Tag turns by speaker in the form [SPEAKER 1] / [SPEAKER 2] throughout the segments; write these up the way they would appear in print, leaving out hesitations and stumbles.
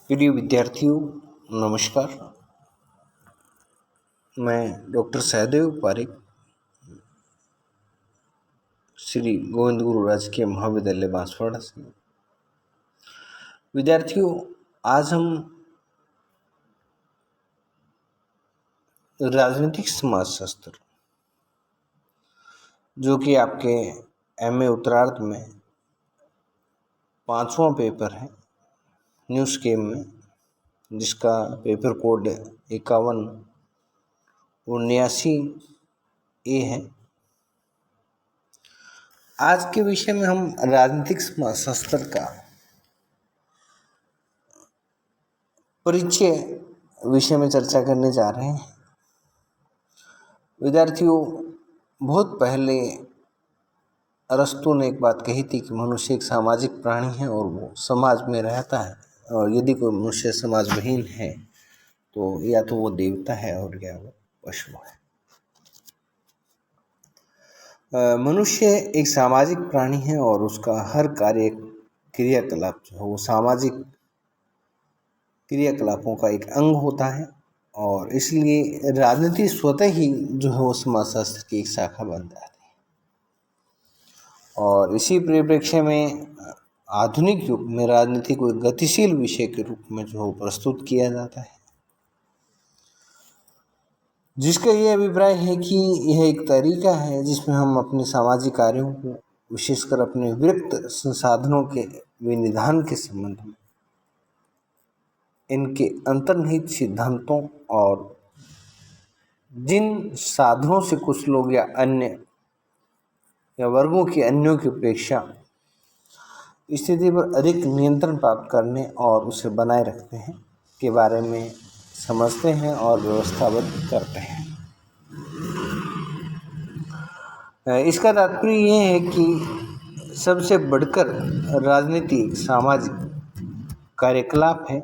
[SPEAKER 1] प्रिय विद्यार्थियों, नमस्कार। मैं डॉक्टर सहदेव पारिक, श्री गोविंद गुरु राजकीय महाविद्यालय बांसवाड़ा से। विद्यार्थियों, आज हम राजनीतिक समाजशास्त्र, जो कि आपके एमए उत्तरार्ध में 5वां पेपर है न्यू स्कीम में, जिसका पेपर कोड 5179A है। आज के विषय में हम राजनीतिक समाजशास्त्र का परिचय विषय में चर्चा करने जा रहे हैं। विद्यार्थियों, बहुत पहले अरस्तु ने एक बात कही थी कि मनुष्य एक सामाजिक प्राणी है और वो समाज में रहता है, और यदि कोई मनुष्य समाज विहीन है तो या तो वो देवता है और या वो पशु है। मनुष्य एक सामाजिक प्राणी है और उसका हर कार्य क्रियाकलाप जो है वो सामाजिक क्रियाकलापों का एक अंग होता है, और इसलिए राजनीति स्वतः ही जो है वो समाजशास्त्र की एक शाखा बन जाती है। और इसी परिप्रेक्ष्य में आधुनिक युग में राजनीति को एक गतिशील विषय के रूप में जो है प्रस्तुत किया जाता है, जिसका ये अभिप्राय है कि यह एक तरीका है जिसमें हम अपने सामाजिक कार्यों को, विशेषकर अपने विरक्त संसाधनों के विनिधान के संबंध में, इनके अंतर्निहित सिद्धांतों और जिन साधनों से कुछ लोग या अन्य या वर्गों की अन्यों की अपेक्षा स्थिति पर अधिक नियंत्रण प्राप्त करने और उसे बनाए रखते हैं के बारे में समझते हैं और व्यवस्थाबद्ध करते हैं। इसका तात्पर्य यह है कि सबसे बढ़कर राजनीति सामाजिक कार्यकलाप है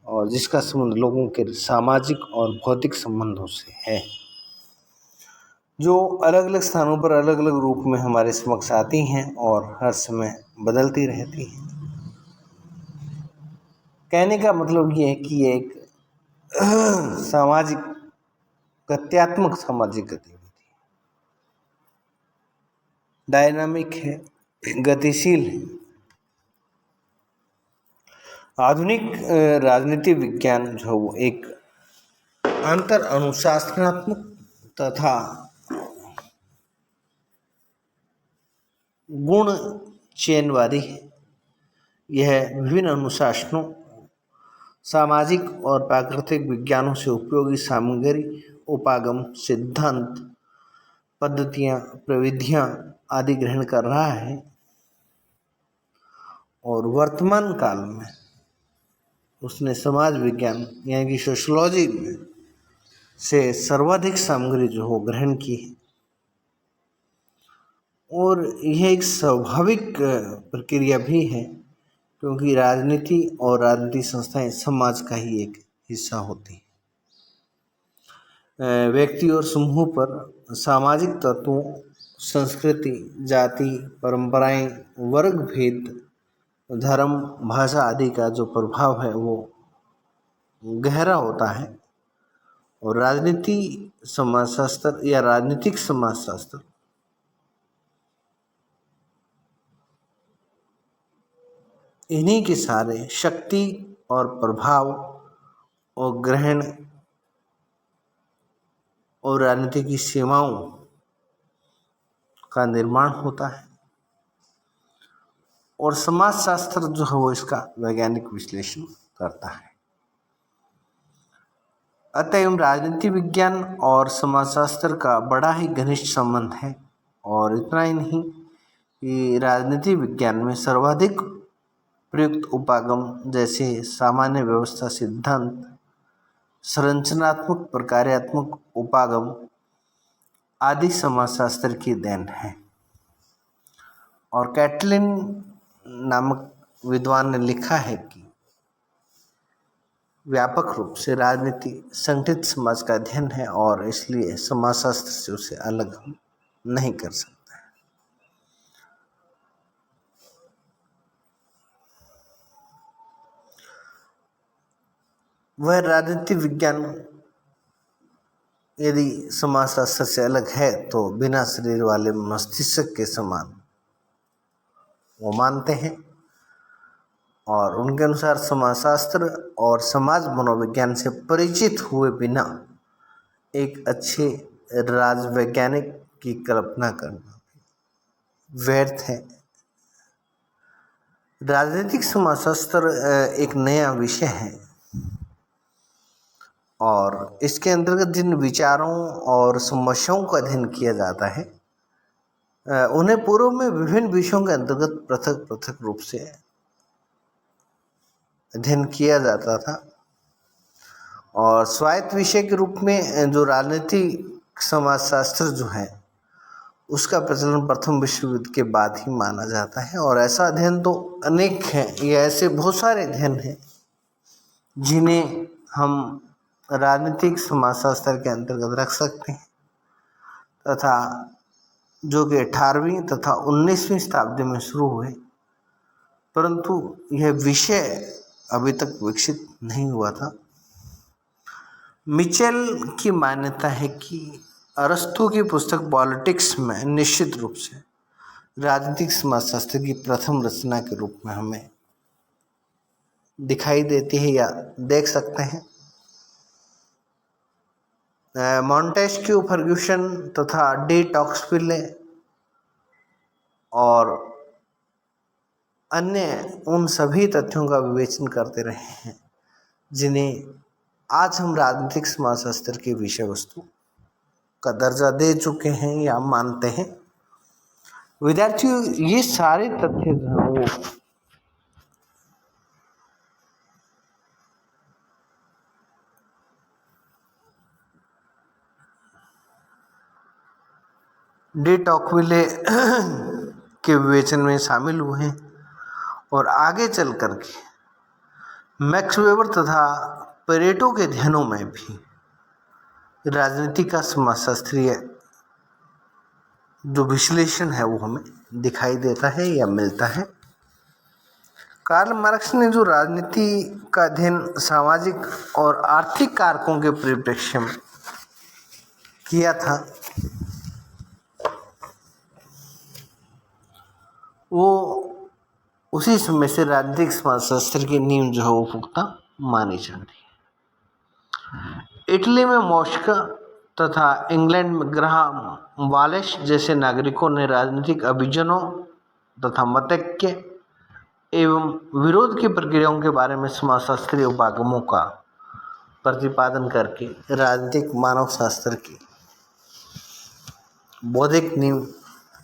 [SPEAKER 1] और जिसका संबंध लोगों के सामाजिक और भौतिक संबंधों से है, जो अलग अलग स्थानों पर अलग अलग रूप में हमारे समक्ष आती हैं और हर समय बदलती रहती हैं। कहने का मतलब ये है कि ये एक सामाजिक गत्यात्मक सामाजिक गतिविधि डायनामिक है, गतिशील है। आधुनिक राजनीति विज्ञान जो वो एक अंतर अनुशासनात्मक तथा गुण चयनवादी है। यह विभिन्न अनुशासनों, सामाजिक और प्राकृतिक विज्ञानों से उपयोगी सामग्री, उपागम, सिद्धांत, पद्धतियाँ, प्रविधियाँ आदि ग्रहण कर रहा है, और वर्तमान काल में उसने समाज विज्ञान यानी कि सोशियोलॉजी में से सर्वाधिक सामग्री जो हो ग्रहण की है। और यह एक स्वाभाविक प्रक्रिया भी है, क्योंकि राजनीति और राजनीतिक संस्थाएं समाज का ही एक हिस्सा होती हैं। व्यक्ति और समूह पर सामाजिक तत्वों, संस्कृति, जाति, परंपराएं, वर्ग भेद, धर्म, भाषा आदि का जो प्रभाव है वो गहरा होता है। और राजनीति समाजशास्त्र या राजनीतिक समाजशास्त्र इन्हीं के सारे शक्ति और प्रभाव और ग्रहण और राजनीति की सीमाओं का निर्माण होता है, और समाजशास्त्र जो है वो इसका वैज्ञानिक विश्लेषण करता है। अतएव राजनीति विज्ञान और समाजशास्त्र का बड़ा ही घनिष्ठ संबंध है। और इतना ही नहीं कि राजनीति विज्ञान में सर्वाधिक प्रयुक्त उपागम जैसे सामान्य व्यवस्था सिद्धांत, संरचनात्मक प्रकार्यात्मक उपागम आदि समाजशास्त्र की देन है। और कैटलिन नामक विद्वान ने लिखा है कि व्यापक रूप से राजनीति संगठित समाज का अध्ययन है और इसलिए समाजशास्त्र से उसे अलग हम नहीं कर सकते। वह राजनीति विज्ञान यदि समाजशास्त्र से अलग है तो बिना शरीर वाले मस्तिष्क के समान वो मानते हैं, और उनके अनुसार समाजशास्त्र और समाज मनोविज्ञान से परिचित हुए बिना एक अच्छे राजवैज्ञानिक की कल्पना करना व्यर्थ है। राजनीतिक समाजशास्त्र एक नया विषय है और इसके अंतर्गत जिन विचारों और समस्याओं का अध्ययन किया जाता है उन्हें पूर्व में विभिन्न विषयों के अंतर्गत पृथक पृथक रूप से अध्ययन किया जाता था, और स्वायत्त विषय के रूप में जो राजनीतिक समाजशास्त्र जो है उसका प्रचलन प्रथम विश्व युद्ध के बाद ही माना जाता है। और ऐसा अध्ययन तो अनेक हैं, ये ऐसे बहुत सारे अध्ययन हैं जिन्हें हम राजनीतिक समाजशास्त्र के अंतर्गत रख सकते हैं, तथा जो कि 18वीं तथा 19वीं शताब्दी में शुरू हुए, परंतु यह विषय अभी तक विकसित नहीं हुआ था। मिचेल की मान्यता है कि अरस्तु की पुस्तक पॉलिटिक्स में निश्चित रूप से राजनीतिक समाजशास्त्र की प्रथम रचना के रूप में हमें दिखाई देती है या देख सकते हैं। मॉन्टेस्क्यू, फर्ग्यूसन तथा डी टॉक्सविले और अन्य उन सभी तथ्यों का विवेचन करते रहे हैं जिन्हें आज हम राजनीतिक समाजशास्त्र की विषय वस्तु का दर्जा दे चुके हैं या मानते हैं। विद्यार्थियों, ये सारे तथ्य जो हैं वो डी टॉक्सविले के विवेचन में शामिल हुए हैं और आगे चल कर के मैक्स वेबर तथा पेरेटो के अध्ययनों में भी राजनीति का समाजशास्त्रीय जो विश्लेषण है वो हमें दिखाई देता है या मिलता है। कार्ल मार्क्स ने जो राजनीति का अध्ययन सामाजिक और आर्थिक कारकों के परिप्रेक्ष्य में किया था वो उसी समय से राजनीतिक समाजशास्त्र की नींव जो है वो पुख्ता मानी जाती है। इटली में मोस्का तथा इंग्लैंड में ग्राहम वालेस जैसे नागरिकों ने राजनीतिक अभिजनों तथा मतैक्य एवं विरोध की प्रक्रियाओं के बारे में समाजशास्त्रीय उपागमों का प्रतिपादन करके राजनीतिक मानव शास्त्र की बौद्धिक नींव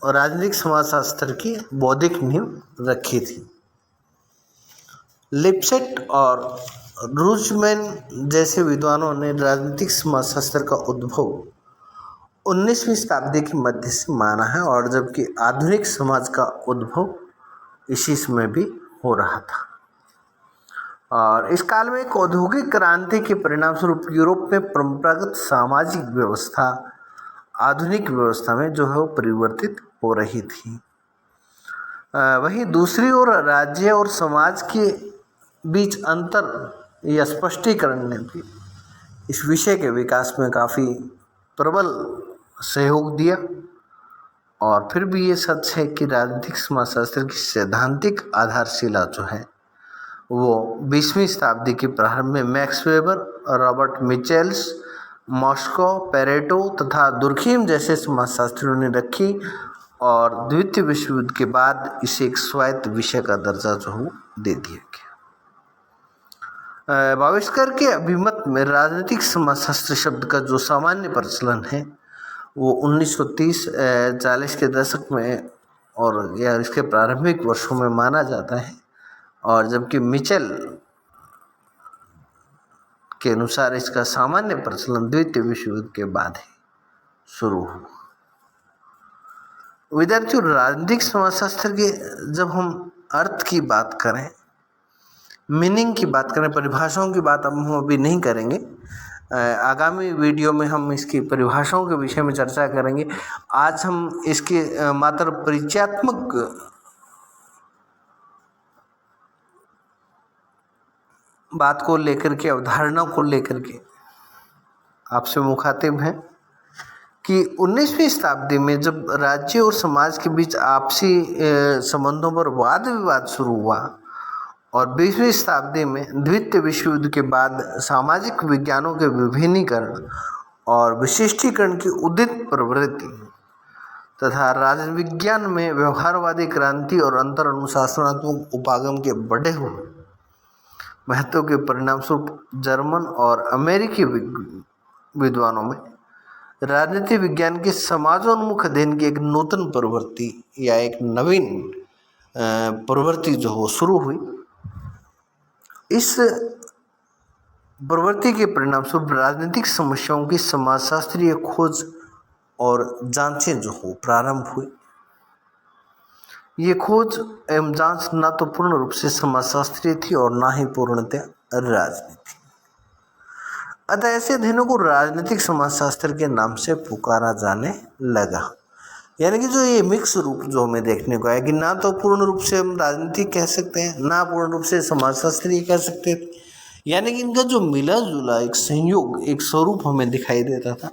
[SPEAKER 1] और राजनीतिक समाजशास्त्र की बौद्धिक नींव रखी थी। लिप्सेट और रूजमैन जैसे विद्वानों ने राजनीतिक समाजशास्त्र का उद्भव 19वीं शताब्दी के मध्य से माना है, और जबकि आधुनिक समाज का उद्भव इसी समय भी हो रहा था। और इस काल में एक औद्योगिक क्रांति के परिणाम स्वरूप यूरोप में परंपरागत सामाजिक व्यवस्था आधुनिक व्यवस्था में जो है वो परिवर्तित हो रही थी। वहीं दूसरी ओर राज्य और समाज के बीच अंतर या स्पष्टीकरण ने भी इस विषय के विकास में काफ़ी प्रबल सहयोग दिया। और फिर भी ये सच है कि राजनीतिक समाजशास्त्र की सैद्धांतिक आधारशिला जो है वो 20वीं शताब्दी के प्रारंभ में Max Weber, Robert Michels, Mosca, Pareto तथा दुर्खीम जैसे समाजशास्त्रियों ने रखी, और द्वितीय विश्व युद्ध के बाद इसे एक स्वायत्त विषय का दर्जा जो है दे दिया गया। भावेशकर के अभिमत में राजनीतिक समाजशास्त्र शब्द का जो सामान्य प्रचलन है वो 1930-40 के दशक में और या इसके प्रारंभिक वर्षों में माना जाता है, और जबकि मिचेल के अनुसार इसका सामान्य प्रचलन द्वितीय विश्व युद्ध के बाद ही शुरू हुआ। विद्यार्थियों, राजनीतिक समाजशास्त्र के जब हम अर्थ की बात करें, मीनिंग की बात करें, परिभाषाओं की बात हम अभी नहीं करेंगे। आगामी वीडियो में हम इसकी परिभाषाओं के विषय में चर्चा करेंगे। आज हम इसके मात्र परिचयात्मक बात को लेकर के, अवधारणा को लेकर के आपसे मुखातिब हैं कि 19वीं शताब्दी में जब राज्य और समाज के बीच आपसी संबंधों पर वाद विवाद शुरू हुआ और 20वीं शताब्दी में द्वितीय विश्व युद्ध के बाद सामाजिक विज्ञानों के विभिन्नीकरण और विशिष्टीकरण की उदित प्रवृत्ति तथा राजविज्ञान में व्यवहारवादी क्रांति और अंतर अनुशासनात्मक उपागम के बढ़े हुए महत्व के परिणामस्वरूप जर्मन और अमेरिकी विद्वानों में राजनीति विज्ञान के समाजोन्मुख अध्ययन की एक नूतन प्रवृत्ति या एक नवीन प्रवृत्ति जो हो शुरू हुई। इस प्रवृत्ति के परिणामस्वरूप राजनीतिक समस्याओं की समाजशास्त्रीय खोज और जांचें जो हो प्रारंभ हुई। ये खोज एवं जांच न तो पूर्ण रूप से समाजशास्त्रीय थी और न ही पूर्णतः राजनीति। अतः ऐसे अध्ययनों को राजनीतिक समाजशास्त्र के नाम से पुकारा जाने लगा। यानी कि जो ये मिक्स रूप जो हमें देखने को आया कि ना तो पूर्ण रूप से हम राजनीति कह सकते हैं, ना पूर्ण रूप से समाजशास्त्रीय कह सकते हैं, यानी कि इनका जो मिला जुला एक संयोग, एक स्वरूप हमें दिखाई देता था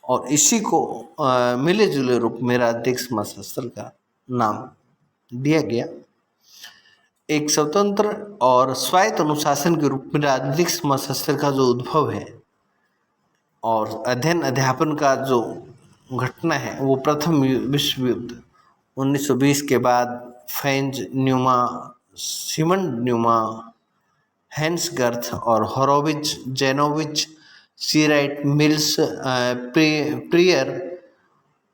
[SPEAKER 1] और इसी को मिले जुले रूप में राजनीतिक समाजशास्त्र का नाम दिया गया। एक स्वतंत्र और स्वायत्त अनुशासन के रूप में राजनीतिक समाजशास्त्र का जो उद्भव है और अध्ययन अध्यापन का जो घटना है वो प्रथम विश्व युद्ध 1920 के बाद फेंज न्यूमा, सिमन न्यूमा, हेंस गर्थ और हॉरोविच, जेनोविच, सीराइट, मिल्स, प्रियर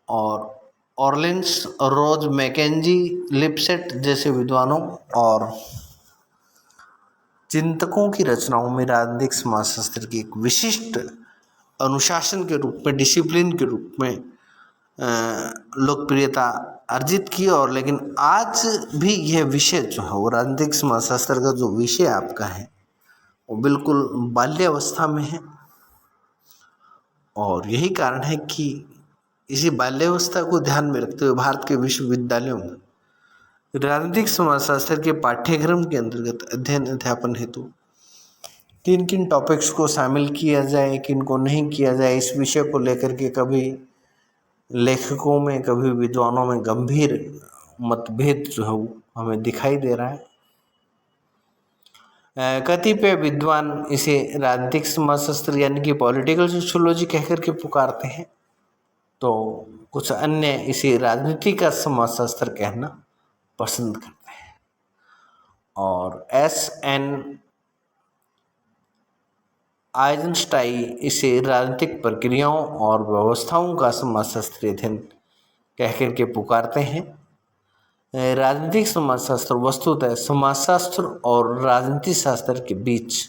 [SPEAKER 1] और ऑर्लिन्स, रोज, मैकेंजी, लिपसेट जैसे विद्वानों और चिंतकों की रचनाओं में राजनीतिक समाजशास्त्र की एक विशिष्ट अनुशासन के रूप में, डिसिप्लिन के रूप में लोकप्रियता अर्जित की। और लेकिन आज भी यह विषय जो है वो राजनीतिक समाजशास्त्र का जो विषय आपका है वो बिल्कुल बाल्यावस्था में है और यही कारण है कि इसी बाल्यावस्था को ध्यान में रखते हुए भारत के विश्वविद्यालयों में राजनीतिक समाजशास्त्र के पाठ्यक्रम के अंतर्गत अध्ययन अध्यापन हेतु किन किन टॉपिक्स को शामिल किया जाए, किन को नहीं किया जाए, इस विषय को लेकर के कभी लेखकों में, कभी विद्वानों में गंभीर मतभेद जो है वो हमें दिखाई दे रहा है। कतिपय विद्वान इसे राजनीतिक समाजशास्त्र यानी कि पॉलिटिकल सोशियोलॉजी कहकर के पुकारते हैं, तो कुछ अन्य इसे राजनीति का समाजशास्त्र कहना पसंद करते हैं। और S.N. आइजनस्टाइन इसे राजनीतिक प्रक्रियाओं और व्यवस्थाओं का समाजशास्त्रीय अध्ययन कहकर के पुकारते हैं। राजनीतिक समाजशास्त्र वस्तुतः समाजशास्त्र और राजनीति शास्त्र के बीच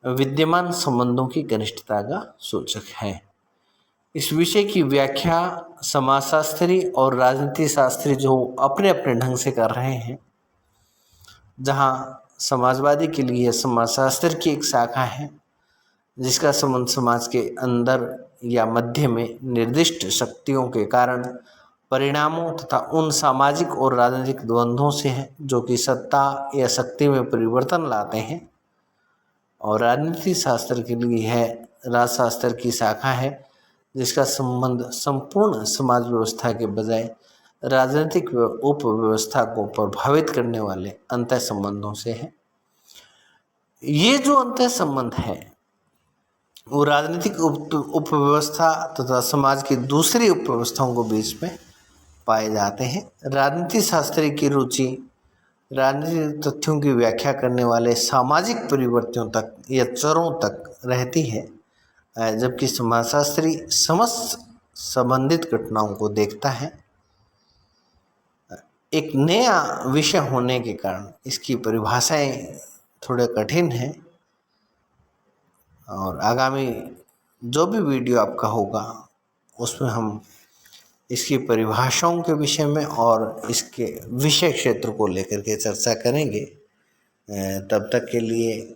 [SPEAKER 1] विद्यमान संबंधों की घनिष्ठता का सूचक है। इस विषय की व्याख्या समाजशास्त्री और राजनीति शास्त्री जो अपने अपने ढंग से कर रहे हैं। जहां समाजवादी के लिए समाजशास्त्र की एक शाखा है जिसका संबंध समाज के अंदर या मध्य में निर्दिष्ट शक्तियों के कारण परिणामों तथा उन सामाजिक और राजनीतिक द्वंद्वों से है जो कि सत्ता या शक्ति में परिवर्तन लाते हैं। और राजनीति शास्त्र के लिए है राजशास्त्र की शाखा है जिसका संबंध संपूर्ण समाज व्यवस्था के बजाय राजनीतिक उपव्यवस्था को प्रभावित करने वाले अंतः संबंधों से है। ये जो अंतः संबंध है वो राजनीतिक उपव्यवस्था तथा समाज की दूसरी उपव्यवस्थाओं के बीच में पाए जाते हैं। राजनीति शास्त्री की रुचि राजनीतिक तथ्यों की व्याख्या करने वाले सामाजिक परिवर्तनों तक या चरों तक रहती है, जबकि समाजशास्त्री समस्त संबंधित घटनाओं को देखता है। एक नया विषय होने के कारण इसकी परिभाषाएं थोड़े कठिन हैं और आगामी जो भी वीडियो आपका होगा उसमें हम इसकी परिभाषाओं के विषय में और इसके विषय क्षेत्र को लेकर के चर्चा करेंगे। तब तक के लिए